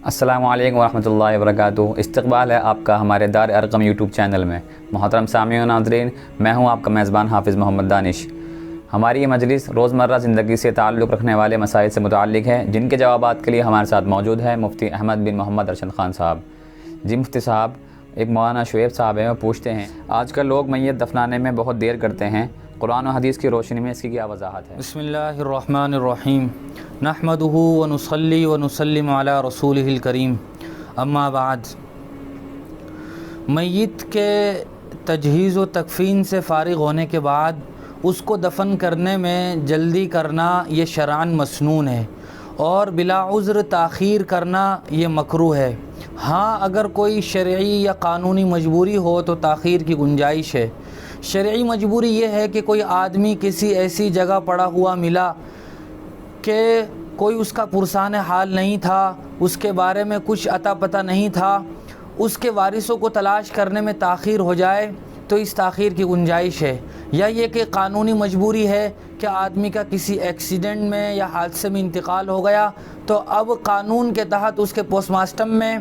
السلام علیکم ورحمۃ اللہ وبرکاتہ۔ استقبال ہے آپ کا ہمارے دار ارقم یوٹیوب چینل میں۔ محترم سامعین و ناظرین، میں ہوں آپ کا میزبان حافظ محمد دانش۔ ہماری یہ مجلس روزمرہ زندگی سے تعلق رکھنے والے مسائل سے متعلق ہے، جن کے جوابات کے لیے ہمارے ساتھ موجود ہے مفتی احمد بن محمد ارشد خان صاحب۔ جی مفتی صاحب، ایک مولانا شعیب صاحب ہیں، وہ پوچھتے ہیں آج کل لوگ میت دفنانے میں بہت دیر کرتے ہیں، قرآن و حدیث کی روشنی میں اس کی کیا وضاحت ہے؟ بسم اللہ الرحمن الرحیم، نحمدہ ونصلی ونسلم علی رسولہ الکریم، اما بعد۔ میت کے تجہیز و تکفین سے فارغ ہونے کے بعد اس کو دفن کرنے میں جلدی کرنا یہ شرعاً مسنون ہے، اور بلا عذر تاخیر کرنا یہ مکروہ ہے۔ ہاں، اگر کوئی شرعی یا قانونی مجبوری ہو تو تاخیر کی گنجائش ہے۔ شرعی مجبوری یہ ہے کہ کوئی آدمی کسی ایسی جگہ پڑا ہوا ملا کہ کوئی اس کا پرسان حال نہیں تھا، اس کے بارے میں کچھ عطا پتہ نہیں تھا، اس کے وارثوں کو تلاش کرنے میں تاخیر ہو جائے تو اس تاخیر کی گنجائش ہے۔ یا یہ کہ قانونی مجبوری ہے کہ آدمی کا کسی ایکسیڈنٹ میں یا حادثے میں انتقال ہو گیا، تو اب قانون کے تحت اس کے پوسٹ مارٹم میں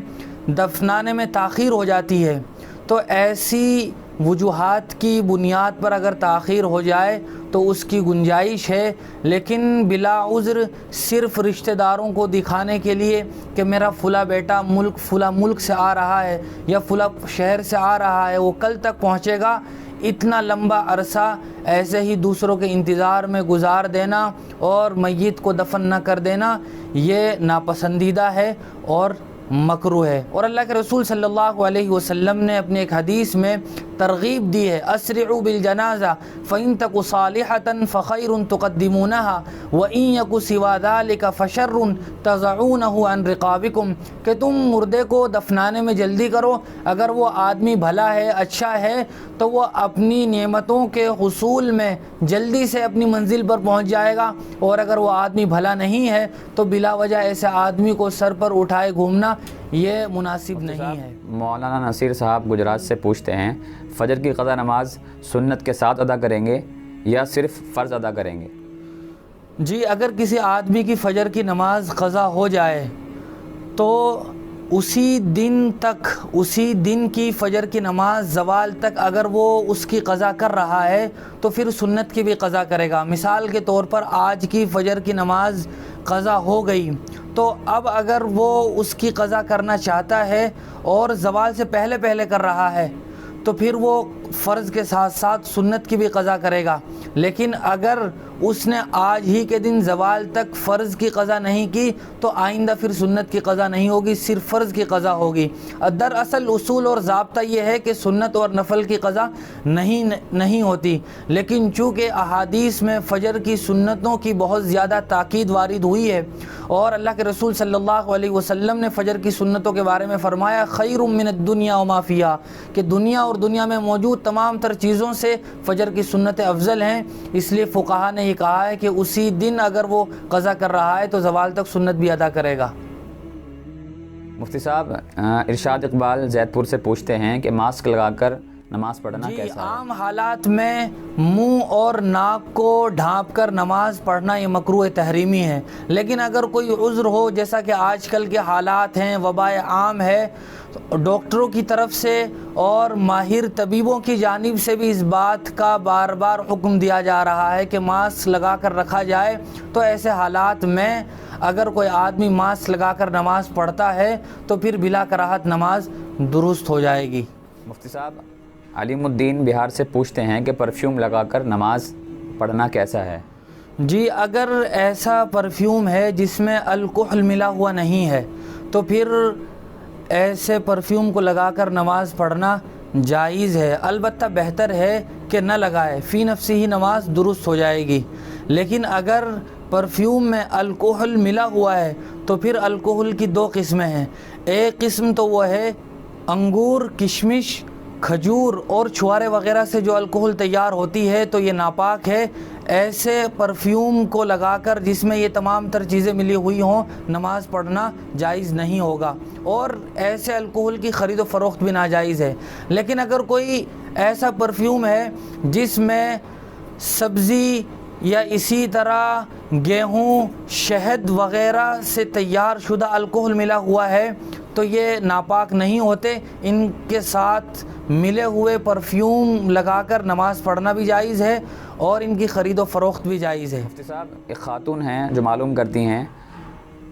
دفنانے میں تاخیر ہو جاتی ہے۔ تو ایسی وجوہات کی بنیاد پر اگر تاخیر ہو جائے تو اس کی گنجائش ہے، لیکن بلا عذر صرف رشتہ داروں کو دکھانے کے لیے کہ میرا فلاں بیٹا فلاں ملک سے آ رہا ہے یا فلاں شہر سے آ رہا ہے، وہ کل تک پہنچے گا، اتنا لمبا عرصہ ایسے ہی دوسروں کے انتظار میں گزار دینا اور میت کو دفن نہ کر دینا، یہ ناپسندیدہ ہے اور مکروہ ہے۔ اور اللہ کے رسول صلی اللہ علیہ وسلم نے اپنے ایک حدیث میں ترغیب دی ہے، اسرعوا بالجنازہ فإن تک صالحۃ فخیر تقدمونها وإن یک سوا ذلک فشر تضعونہ عن رقابکم، کہ تم مردے کو دفنانے میں جلدی کرو، اگر وہ آدمی بھلا ہے، اچھا ہے، تو وہ اپنی نعمتوں کے حصول میں جلدی سے اپنی منزل پر پہنچ جائے گا، اور اگر وہ آدمی بھلا نہیں ہے تو بلا وجہ ایسے آدمی کو سر پر اٹھائے گھومنا یہ مناسب نہیں ہے۔ مولانا نصیر صاحب گجرات سے پوچھتے ہیں فجر کی قضا نماز سنت کے ساتھ ادا کریں گے یا صرف فرض ادا کریں گے؟ جی، اگر کسی آدمی کی فجر کی نماز قضا ہو جائے تو اسی دن کی فجر کی نماز زوال تک اگر وہ اس کی قضا کر رہا ہے تو پھر سنت کی بھی قضا کرے گا۔ مثال کے طور پر آج کی فجر کی نماز قضا ہو گئی تو اب اگر وہ اس کی قضا کرنا چاہتا ہے اور زوال سے پہلے کر رہا ہے تو پھر وہ فرض کے ساتھ ساتھ سنت کی بھی قضا کرے گا، لیکن اگر اس نے آج ہی کے دن زوال تک فرض کی قضا نہیں کی تو آئندہ پھر سنت کی قضا نہیں ہوگی، صرف فرض کی قضا ہوگی۔ دراصل اصول اور ضابطہ یہ ہے کہ سنت اور نفل کی قضا نہیں ہوتی، لیکن چونکہ احادیث میں فجر کی سنتوں کی بہت زیادہ تاکید وارد ہوئی ہے، اور اللہ کے رسول صلی اللہ علیہ وسلم نے فجر کی سنتوں کے بارے میں فرمایا خیر من الدنیا وما فیہا، کہ دنیا اور دنیا میں موجود تمام تر چیزوں سے فجر کی سنتیں افضل ہیں، اس لیے فقہا نے یہ کہا ہے کہ اسی دن اگر وہ قضا کر رہا ہے تو زوال تک سنت بھی ادا کرے گا۔ مفتی صاحب، ارشاد اقبال زید پور سے پوچھتے ہیں کہ ماسک لگا کر نماز پڑھنا کیسا ہے؟ عام حالات میں منہ اور ناک کو ڈھانپ کر نماز پڑھنا یہ مکروہ تحریمی ہے، لیکن اگر کوئی عذر ہو جیسا کہ آج کل کے حالات ہیں، وبا عام ہے، ڈاکٹروں کی طرف سے اور ماہر طبیبوں کی جانب سے بھی اس بات کا بار بار حکم دیا جا رہا ہے کہ ماسک لگا کر رکھا جائے، تو ایسے حالات میں اگر کوئی آدمی ماسک لگا کر نماز پڑھتا ہے تو پھر بلا کراہت نماز درست ہو جائے گی۔ مفتی صاحب، علیم الدین بہار سے پوچھتے ہیں کہ پرفیوم لگا کر نماز پڑھنا کیسا ہے؟ جی، اگر ایسا پرفیوم ہے جس میں الکحل ملا ہوا نہیں ہے تو پھر ایسے پرفیوم کو لگا کر نماز پڑھنا جائز ہے، البتہ بہتر ہے کہ نہ لگائے، فی نفسی ہی نماز درست ہو جائے گی۔ لیکن اگر پرفیوم میں الکحل ملا ہوا ہے تو پھر الکحل کی دو قسمیں ہیں، ایک قسم تو وہ ہے انگور، کشمش، کھجور اور چھوارے وغیرہ سے جو الکحل تیار ہوتی ہے تو یہ ناپاک ہے، ایسے پرفیوم کو لگا کر جس میں یہ تمام تر چیزیں ملی ہوئی ہوں نماز پڑھنا جائز نہیں ہوگا، اور ایسے الکحل کی خرید و فروخت بھی ناجائز ہے۔ لیکن اگر کوئی ایسا پرفیوم ہے جس میں سبزی یا اسی طرح گیہوں، شہد وغیرہ سے تیار شدہ الکحل ملا ہوا ہے تو یہ ناپاک نہیں ہوتے. ان کے ساتھ ملے ہوئے پرفیوم لگا کر نماز پڑھنا بھی جائز ہے اور ان کی خرید و فروخت بھی جائز ہے. مفتی صاحب، ایک خاتون ہیں جو معلوم کرتی ہیں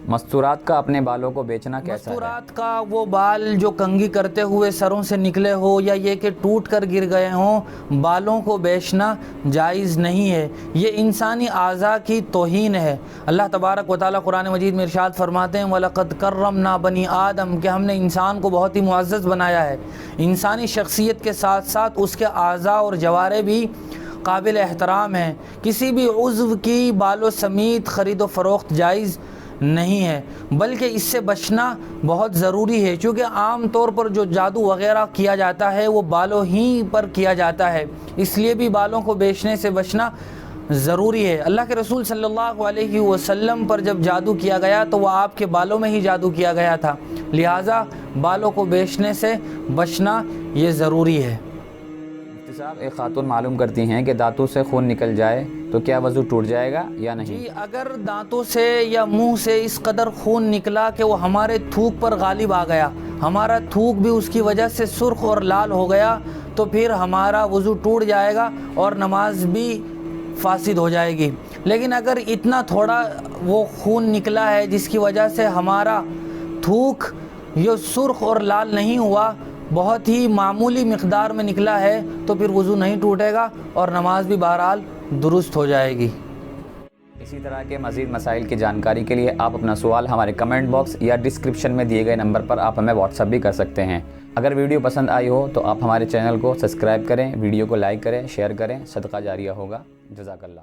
مستورات کا اپنے بالوں کو بیچنا کیسا ہے؟ مستورات کا وہ بال جو کنگھی کرتے ہوئے سروں سے نکلے ہو یا یہ کہ ٹوٹ کر گر گئے ہوں، بالوں کو بیچنا جائز نہیں ہے. یہ انسانی اعضاء کی توہین ہے. اللہ تبارک و تعالیٰ قرآن مجید میں ارشاد فرماتے ہیں وَلَقَدْ كَرَّمْنَا بَنِي آدم، کہ ہم نے انسان کو بہت ہی معزز بنایا ہے. انسانی شخصیت کے ساتھ ساتھ اس کے اعضاء اور جوارے بھی قابل احترام ہیں. کسی بھی عضو کی بالوں سمیت خرید و فروخت جائز نہیں ہے، بلکہ اس سے بچنا بہت ضروری ہے، چونکہ عام طور پر جو جادو وغیرہ کیا جاتا ہے وہ بالوں ہی پر کیا جاتا ہے، اس لیے بھی بالوں کو بیچنے سے بچنا ضروری ہے. اللہ کے رسول صلی اللہ علیہ وسلم پر جب جادو کیا گیا تو وہ آپ کے بالوں میں ہی جادو کیا گیا تھا، لہٰذا بالوں کو بیچنے سے بچنا یہ ضروری ہے. مفتی صاحب، ایک خاتون معلوم کرتی ہیں کہ دانتوں سے خون نکل جائے تو کیا وضو ٹوٹ جائے گا یا نہیں؟ جی، اگر دانتوں سے یا منہ سے اس قدر خون نکلا کہ وہ ہمارے تھوک پر غالب آ گیا، ہمارا تھوک بھی اس کی وجہ سے سرخ اور لال ہو گیا تو پھر ہمارا وضو ٹوٹ جائے گا اور نماز بھی فاسد ہو جائے گی. لیکن اگر اتنا تھوڑا وہ خون نکلا ہے جس کی وجہ سے ہمارا تھوک یہ سرخ اور لال نہیں ہوا، بہت ہی معمولی مقدار میں نکلا ہے، تو پھر وضو نہیں ٹوٹے گا اور نماز بھی بہرحال درست ہو جائے گی. اسی طرح کے مزید مسائل کی جانکاری کے لیے آپ اپنا سوال ہمارے کمنٹ باکس یا ڈسکرپشن میں دیے گئے نمبر پر آپ ہمیں واٹس ایپ بھی کر سکتے ہیں. اگر ویڈیو پسند آئی ہو تو آپ ہمارے چینل کو سبسکرائب کریں، ویڈیو کو لائک کریں، شیئر کریں، صدقہ جاریہ ہوگا. جزاک اللہ.